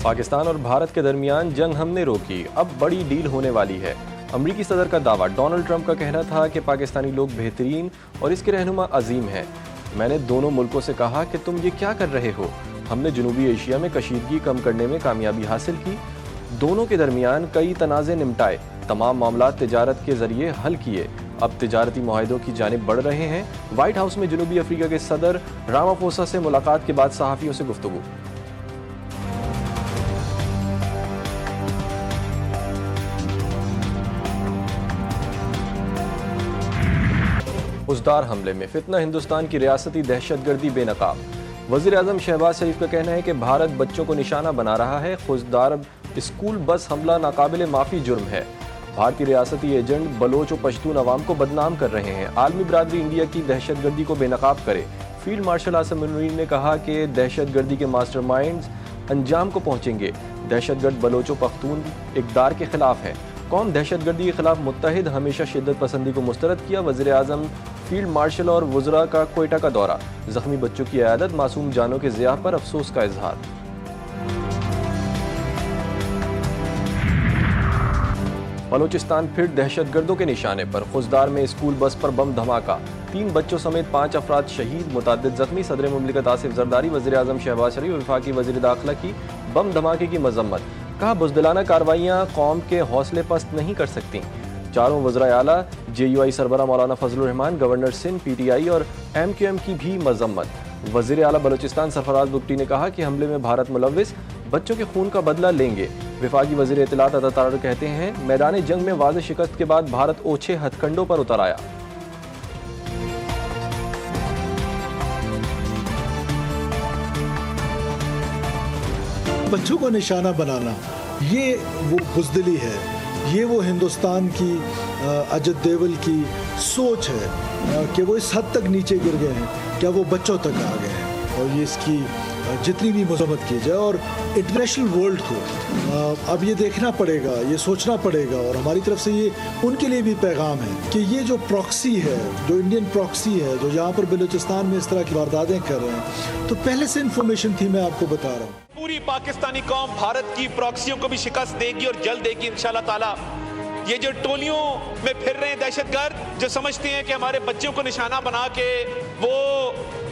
پاکستان اور بھارت کے درمیان جنگ ہم نے روکی، اب بڑی ڈیل ہونے والی ہے۔ امریکی صدر کا دعویٰ۔ ڈونلڈ ٹرمپ کا کہنا تھا کہ پاکستانی لوگ بہترین اور اس کے رہنما عظیم ہیں۔ میں نے دونوں ملکوں سے کہا کہ تم یہ کیا کر رہے ہو؟ ہم نے جنوبی ایشیا میں کشیدگی کم کرنے میں کامیابی حاصل کی، دونوں کے درمیان کئی تنازع نمٹائے، تمام معاملات تجارت کے ذریعے حل کیے، اب تجارتی معاہدوں کی جانب بڑھ رہے ہیں۔ وائٹ ہاؤس میں جنوبی افریقہ کے صدر راماپوسا سے ملاقات کے بعد صحافیوں سے گفتگو۔ ازدار حملے میں فتنہ، ہندوستان کی ریاستی دہشت گردی بے نقاب۔ وزیر اعظم شہباز شریف کا کہنا ہے کہ بھارت بچوں کو نشانہ بنا رہا ہے، ازدار اسکول بس حملہ ناقابل معافی جرم ہے۔ بھارتی ریاستی ایجنٹ بلوچ و پشتون عوام کو بدنام کر رہے ہیں، عالمی برادری انڈیا کی دہشت گردی کو بے نقاب کرے۔ فیلڈ مارشل عاصم منیر نے کہا کہ دہشت گردی کے ماسٹر مائنڈز انجام کو پہنچیں گے۔ دہشت گرد بلوچ و پختون اقدار کے خلاف ہیں، قوم دہشت گردی کے خلاف متحد، ہمیشہ شدت پسندی کو مسترد کیا۔ وزیر اعظم فیلڈ مارشل اور وزراء کا کوئٹہ کا دورہ، زخمی بچوں کی عیادت، معصوم جانوں کے ضیاع پر افسوس کا اظہار۔ بلوچستان پھر دہشت گردوں کے نشانے پر، خوزدار میں اسکول بس پر بم دھماکہ، 3 بچوں سمیت 5 افراد شہید، متعدد زخمی۔ صدر مملکت آصف زرداری، وزیر اعظم شہباز شریف، وفاقی وزیر داخلہ کی بم دھماکے کی مذمت، کہا بزدلانہ کارروائیاں قوم کے حوصلے پست نہیں کر سکتیں۔ چاروں وزرائے اعلیٰ، جے یو آئی سربراہ Maulana Fazl ur Rehman, governor Sindh, P T I اور ایم کیو ایم کی بھی مذمت۔ وزیر اعلیٰ بلوچستان سرفراز بگٹی نے کہا کہ حملے میں بھارت ملوث، بچوں کے خون کا بدلہ لیں گے۔ وفاقی وزیر اطلاعات عطا طاہر کہتے ہیں میدان جنگ میں واضح شکست کے بعد بھارت اوچھے ہتھ کنڈوں پر اتر آیا۔ بچوں کو نشانہ بنانا یہ وہ بزدلی ہے، یہ وہ ہندوستان کی اجت دیول کی سوچ ہے کہ وہ اس حد تک نیچے گر گئے ہیں، کیا وہ بچوں تک آ گئے ہیں، اور یہ اس کی جتنی بھی مذمت کی جائے۔ اور انٹرنیشنل ورلڈ کو اب یہ دیکھنا پڑے گا، یہ سوچنا پڑے گا، اور ہماری طرف سے یہ ان کے لیے بھی پیغام ہے کہ یہ جو پراکسی ہے، جو انڈین پراکسی ہے، جو یہاں پر بلوچستان میں اس طرح کی وارداتیں کر رہے ہیں، تو پہلے سے انفارمیشن تھی، میں آپ کو بتا رہا ہوں۔ پوری پاکستانی قوم بھارت کی پراکسیوں کو بھی شکست دے گی اور جلد دے گی انشاءاللہ تعالی۔ یہ جو ٹولیوں میں پھر رہے ہیں دہشت گرد، جو سمجھتے ہیں کہ ہمارے بچوں کو نشانہ بنا کے وہ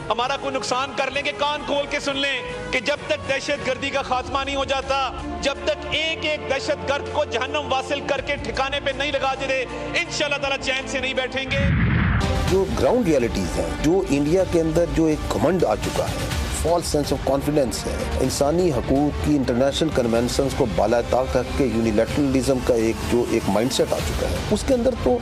ہمارا کوئی نقصان کر لیں گے، کان کھول کے سن لیں کہ جب تک دہشت گردی کا خاتمہ نہیں ہو جاتا، جب تک ایک ایک دہشت گرد کو جہنم واصل کر کے ٹھکانے پہ نہیں لگا دے، انشاءاللہ تعالی چین سے نہیں بیٹھیں گے۔ جو گراؤنڈ ریالٹیز ہیں، جو انڈیا کے اندر جو ایک گھمنڈ آ چکا ہے، فالس سینس آف کانفیڈنس ہے، انسانی حقوق کی انٹرنیشنل کنونشنز کو بالائے طاق رکھ کے یونیلیٹرلزم کا ایک مائنڈ سیٹ آ چکا ہے، اس کے اندر تو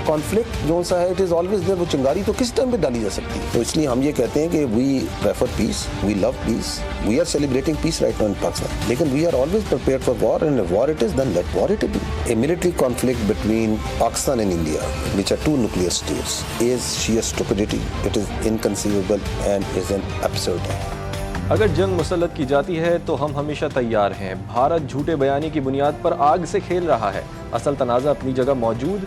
کانفلکٹ جو سا ہے اٹ از آلویز دیئر، وہ چنگاری تو کس ٹائم پہ ڈالی جا سکتی ہے۔ تو اس لیے ہم یہ کہتے ہیں کہ we prefer peace, we love peace, we are celebrating peace right now in Pakistan, لیکن we are always prepared for war, and war it is then let war it be. A military conflict between Pakistan and India, which are two nuclear states, is sheer stupidity. It is inconceivable and is an absurd act. اگر جنگ مسلط کی جاتی ہے تو ہم ہمیشہ تیار ہیں۔ بھارت جھوٹے بیانی کی بنیاد پر آگ سے کھیل رہا ہے، اصل تنازع اپنی جگہ موجود،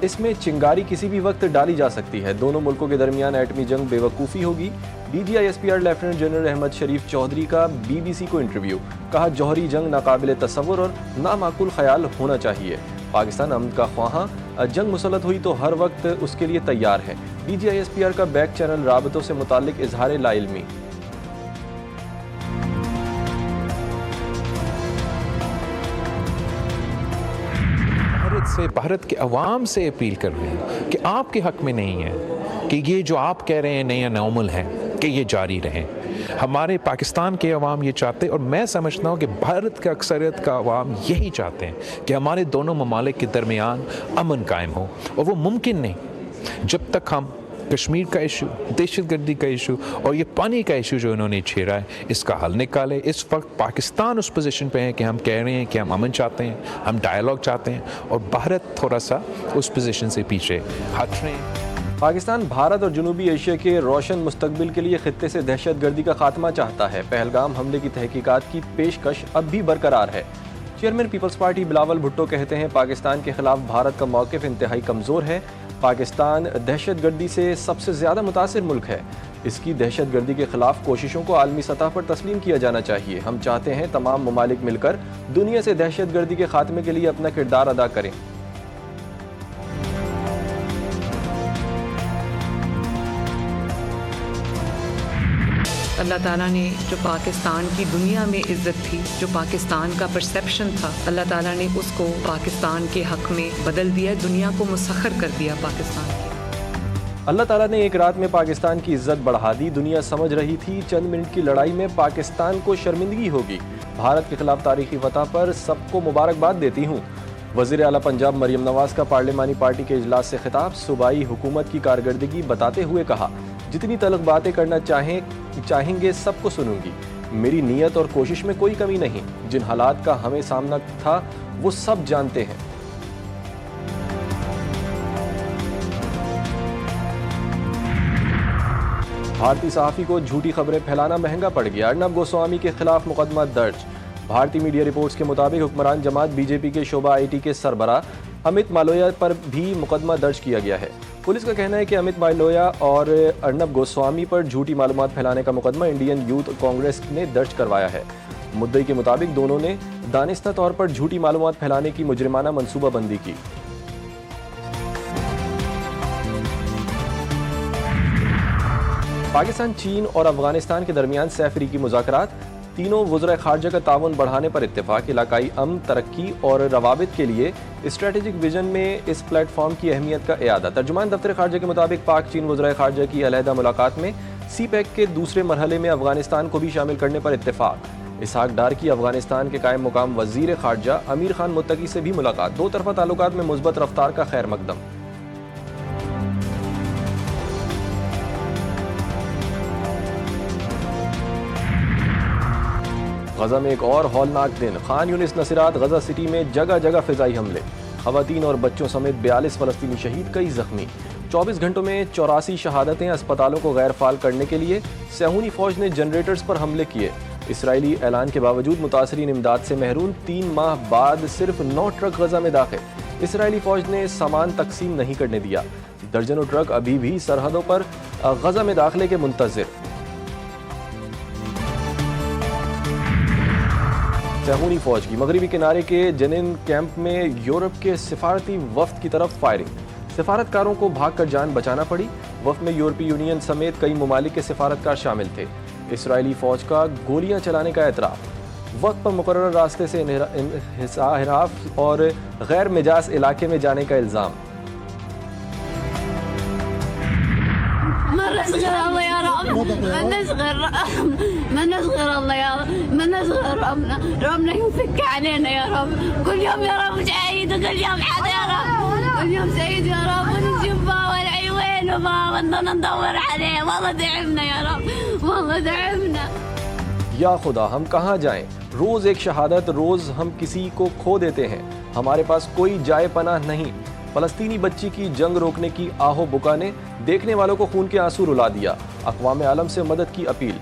اس میں چنگاری کسی بھی وقت ڈالی جا سکتی ہے۔ دونوں ملکوں کے درمیان ایٹمی جنگ بے وقوفی ہوگی۔ D G I S P R lieutenant general Ahmed Sharif Chaudhry کا بی بی سی کو انٹرویو، کہا جوہری جنگ ناقابل تصور اور نامعقول خیال ہونا چاہیے۔ پاکستان امن کا خواہاں، جنگ مسلط ہوئی تو ہر وقت اس کے لیے تیار ہے۔ D G I S P R کا بیک چینل رابطوں سے متعلق اظہار لا علمی۔ بھارت کے عوام سے اپیل کر رہے ہیں کہ آپ کے حق میں نہیں ہے کہ یہ جو آپ کہہ رہے ہیں نیا نارمل ہے کہ یہ جاری رہے۔ ہمارے پاکستان کے عوام یہ چاہتے ہیں، اور میں سمجھتا ہوں کہ بھارت کا اکثریت کا عوام یہی چاہتے ہیں کہ ہمارے دونوں ممالک کے درمیان امن قائم ہو، اور وہ ممکن نہیں جب تک ہم کشمیر کا ایشو، دہشت گردی کا ایشو اور یہ پانی کا ایشو جو انہوں نے چھیڑا ہے، اس کا حل نکالے۔ اس وقت پاکستان اس پوزیشن پہ ہے کہ ہم کہہ رہے ہیں کہ ہم امن چاہتے ہیں، ہم ڈائیلاگ چاہتے ہیں، اور بھارت تھوڑا سا اس پوزیشن سے پیچھے ہٹ رہے ہیں۔ پاکستان بھارت اور جنوبی ایشیا کے روشن مستقبل کے لیے خطے سے دہشت گردی کا خاتمہ چاہتا ہے۔ پہلگام حملے کی تحقیقات کی پیشکش اب بھی برقرار ہے۔ Chairman Peoples Party Bilawal Bhutto کہتے ہیں پاکستان کے خلاف بھارت کا موقف انتہائی کمزور ہے. پاکستان دہشت گردی سے سب سے زیادہ متاثر ملک ہے. اس کی دہشت گردی کے خلاف کوششوں کو عالمی سطح پر تسلیم کیا جانا چاہیے. ہم چاہتے ہیں تمام ممالک مل کر دنیا سے دہشت گردی کے خاتمے کے لیے اپنا کردار ادا کریں. اللہ تعالیٰ نے جو پاکستان کی دنیا میں عزت تھی، جو پاکستان کا پرسیپشن تھا، اللہ تعالیٰ نے اس کو پاکستان کے حق میں بدل دیا، دنیا کو مسخر کر دیا پاکستان کی. اللہ تعالیٰ نے ایک رات میں پاکستان کی عزت بڑھا دی. دنیا سمجھ رہی تھی چند منٹ کی لڑائی میں پاکستان کو شرمندگی ہوگی. بھارت کے خلاف تاریخی فتح پر سب کو مبارکباد دیتی ہوں. وزیر اعلیٰ پنجاب مریم نواز کا پارلیمانی پارٹی کے اجلاس سے خطاب. صوبائی حکومت کی کارکردگی بتاتے ہوئے کہا جتنی تلخ باتیں کرنا چاہیں گے سب کو سنوں گی. میری نیت اور کوشش میں کوئی کمی نہیں. جن حالات کا ہمیں سامنا تھا وہ سب جانتے ہیں. بھارتی صحافی کو جھوٹی خبریں پھیلانا مہنگا پڑ گیا. ارنب گوسوامی کے خلاف مقدمہ درج. بھارتی میڈیا رپورٹس کے مطابق حکمران جماعت بی جے پی کے شعبہ آئی ٹی کے سربراہ امت مالویا پر بھی مقدمہ درج کیا گیا ہے. پولیس کا کہنا ہے کہ امت مالویا اور ارنب گوسوامی پر جھوٹی معلومات پھیلانے کا مقدمہ انڈین یوتھ کانگریس نے درج کروایا ہے. مدعی کے مطابق دونوں نے دانستہ طور پر جھوٹی معلومات پھیلانے کی مجرمانہ منصوبہ بندی کی. پاکستان، چین اور افغانستان کے درمیان سہ فریقی مذاکرات. تینوں وزرائے خارجہ کا تعاون بڑھانے پر اتفاق. علاقائی امن، ترقی اور روابط کے لیے اسٹریٹجک ویژن میں اس پلیٹ فارم کی اہمیت کا اعادہ. ترجمان دفتر خارجہ کے مطابق پاک چین وزرائے خارجہ کی علیحدہ ملاقات میں سی پیک کے دوسرے مرحلے میں افغانستان کو بھی شامل کرنے پر اتفاق. اسحاق ڈار کی افغانستان کے قائم مقام وزیر خارجہ امیر خان متقی سے بھی ملاقات. دو طرفہ تعلقات میں مثبت رفتار کا خیر مقدم. غزہ میں ایک اور ہولناک دن. خان یونس نصیرات غزہ سٹی میں جگہ جگہ فضائی حملے. خواتین اور بچوں سمیت 42 فلسطینی شہید، کئی زخمی. 24 گھنٹوں میں 84 شہادتیں. اسپتالوں کو غیر فعال کرنے کے لیے صہیونی فوج نے جنریٹرز پر حملے کیے. اسرائیلی اعلان کے باوجود متاثرین امداد سے محروم. 3 ماہ بعد صرف 9 ٹرک غزہ میں داخل. اسرائیلی فوج نے سامان تقسیم نہیں کرنے دیا. درجنوں ٹرک ابھی بھی سرحدوں پر غزہ میں داخلے کے منتظر. صہیونی فوج کی مغربی کنارے کے جنین کیمپ میں یورپ کے سفارتی وفد کی طرف فائرنگ. سفارتکاروں کو بھاگ کر جان بچانا پڑی. وفد میں یورپی یونین سمیت کئی ممالک کے سفارتکار شامل تھے. اسرائیلی فوج کا گولیاں چلانے کا اعتراف. وقت پر مقررہ راستے سے انحراف اور غیر مجاز علاقے میں جانے کا الزام. من نصغر يا رب، من نصغر الله يا رب، من نصغر ربنا ينفك علينا يا رب. كل يوم يا رب سعيد، وكل يوم حد يا رب، كل يوم سعيد يا رب. ونشوف والعيوين وما ندور عليه. والله دعمنا يا رب، والله دعمنا. یا خدا ہم کہاں جائیں. روز ایک شہادت، روز ہم کسی کو کھو دیتے ہیں. ہمارے پاس کوئی جائے پناہ نہیں. فلسطینی بچی کی جنگ روکنے کی آہو بکا نے دیکھنے والوں کو خون کے آنسو رلا دیا. اقوام عالم سے مدد کی appeal.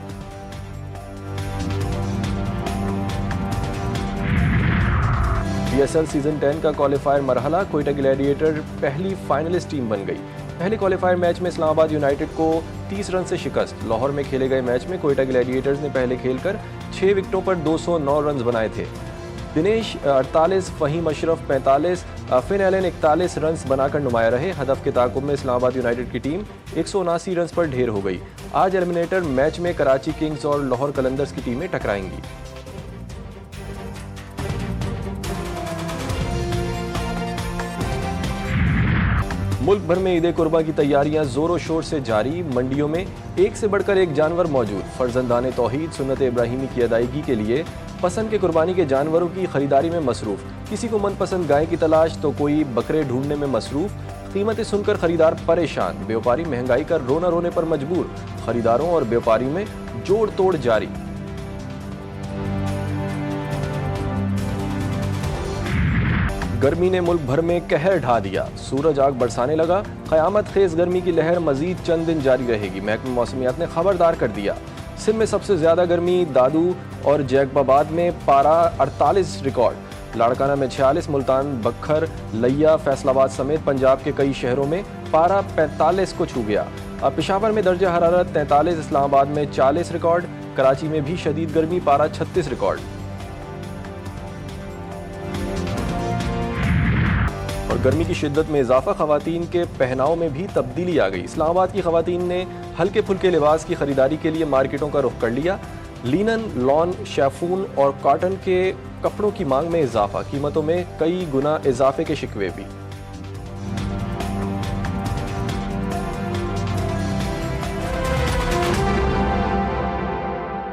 P S L season 10 کا کوالیفائر مرحلہ. کوئٹہ گلیڈیٹر پہلی فائنلسٹ ٹیم بن گئی. پہلے کوالیفائر میچ میں اسلام آباد یونائٹڈ کو 30 رن سے شکست. لاہور میں کھیلے گئے میچ میں کوئٹہ گلیڈیٹرز نے پہلے کھیل کر 6 وکٹوں پر 209 رنز بنائے تھے. دنیش 48، فہیم اشرف 45، فن ایلن 41 رنز بنا کر نمایاں رہے. ہدف کے تعاقب میں اسلام آباد یونائٹڈ کی ٹیم 179 رنز پر ڈھیر ہو گئی. آج ایلیمنیٹر میچ میں کراچی کنگز اور لاہور قلندرز کی ٹیمیں ٹکرائیں گی. ملک بھر میں عید قرباں کی تیاریاں زور و شور سے جاری. منڈیوں میں ایک سے بڑھ کر ایک جانور موجود. فرزندان توحید سنت ابراہیمی کی ادائیگی کے لیے پسند کے قربانی کے جانوروں کی خریداری میں مصروف. کسی کو من پسند گائے کی تلاش تو کوئی بکرے ڈھونڈنے میں مصروف. قیمتیں سن کر خریدار پریشان. بیوپاری مہنگائی کا رونا رونے پر مجبور. خریداروں اور بیوپاری میں جوڑ توڑ جاری. گرمی نے ملک بھر میں قہر ڈھا دیا. سورج آگ برسانے لگا. قیامت خیز گرمی کی لہر مزید چند دن جاری رہے گی. محکمہ موسمیات نے خبردار کر دیا. سندھ میں سب سے زیادہ گرمی. دادو اور جیکب آباد میں پارہ 48 ریکارڈ. لاڑکانہ میں 46, ملتان، بکھر، لیا، فیصل آباد سمیت پنجاب کے کئی شہروں میں پارہ 45 کو چھو گیا۔ اب پشاور میں درجہ حرارت 43، اسلام آباد میں 40 ریکارڈ، کراچی میں بھی شدید گرمی، پارہ 36 ریکارڈ۔ اور گرمی کی شدت میں اضافہ، خواتین کے پہناؤ میں بھی تبدیلی آ گئی۔ اسلام آباد کی خواتین نے ہلکے پھلکے لباس کی خریداری کے لیے مارکیٹوں کا رخ کر لیا۔ لینن، لون، شیفون اور کاٹن کے کپڑوں کی مانگ میں اضافہ، قیمتوں میں کئی گنا اضافے کے شکوے بھی۔